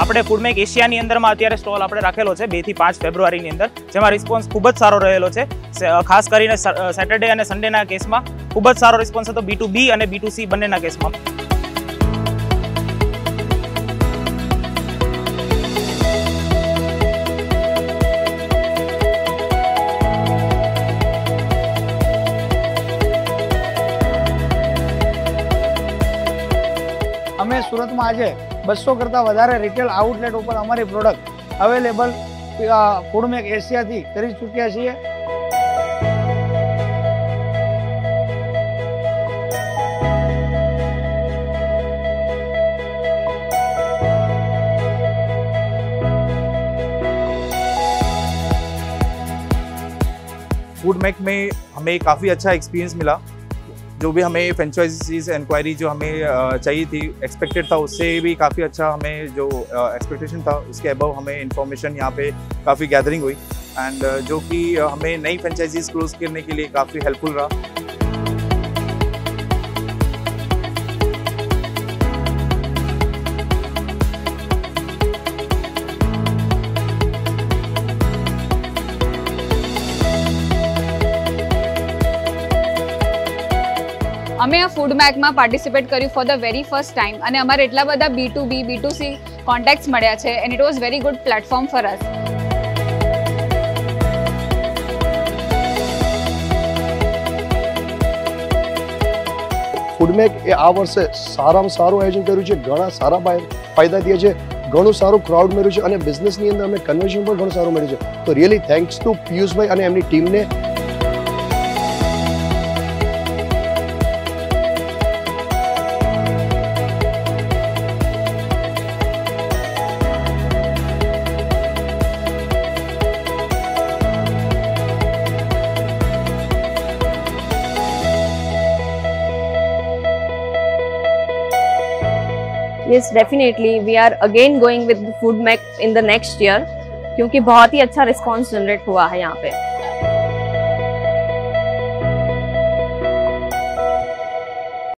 આપણે ફૂડમેક એશિયાની અંદરમાં અત્યારે સ્ટોલ આપણે રાખેલો છે 2 થી 5 ફેબ્રુઆરીની અંદર, જેમાં રિસ્પોન્સ ખૂબ જ સારો રહેલો છે। ખાસ કરીને સેટરડે અને સન્ડેના કેસમાં ખૂબ જ સારો રિસ્પોન્સ હતો, B2B અને B2C બંનેના કેસમાં। અમે સુરતમાં આજે 200 કરતાં વધારે રિટેલ આઉટલેટ ઉપર અમારી પ્રોડક્ટ અવેલેબલ ફૂડમેક એશિયાથી કરી ચૂક્યા છીએ। फूडमेक में हमें काफ़ी अच्छा एक्सपीरियंस मिला। जो भी हमें फ्रेंचाइजीज इंक्वायरी जो हमें चाहिए थी, एक्सपेक्टेड था, उससे भी काफ़ी अच्छा हमें जो एक्सपेक्टेशन था उसके अबव हमें इंफॉर्मेशन यहाँ पे काफ़ी गैदरिंग हुई, एंड जो कि हमें नई फ्रेंचाइजीज क्लोज करने के लिए काफ़ी हेल्पफुल रहा। અમે આ ફૂડમેકમાં પાર્ટિસિપેટ કર્યું for the very first time અને અમારે એટલા બધા B2B B2C કોન્ટેક્ટ્સ મળ્યા છે and it was very good platform for us. Foodmek એ આ વર્ષે સારામાં સારું આયોજન કર્યું છે, ઘણા સારા ફાયદા થયા છે, ઘણું સારું ક્રાઉડ મળ્યું છે અને બિઝનેસની અંદર અમને કન્વર્ઝન પણ ઘણું સારું મળ્યું છે। તો રિયલી થેન્ક્સ ટુ પિયુષભાઈ અને એમની ટીમને। Yes, definitely. We are again going with FoodMec in the next year क्योंकि बहुत ही अच्छा रिस्पॉन्स जनरेट हुआ है यहाँ पे।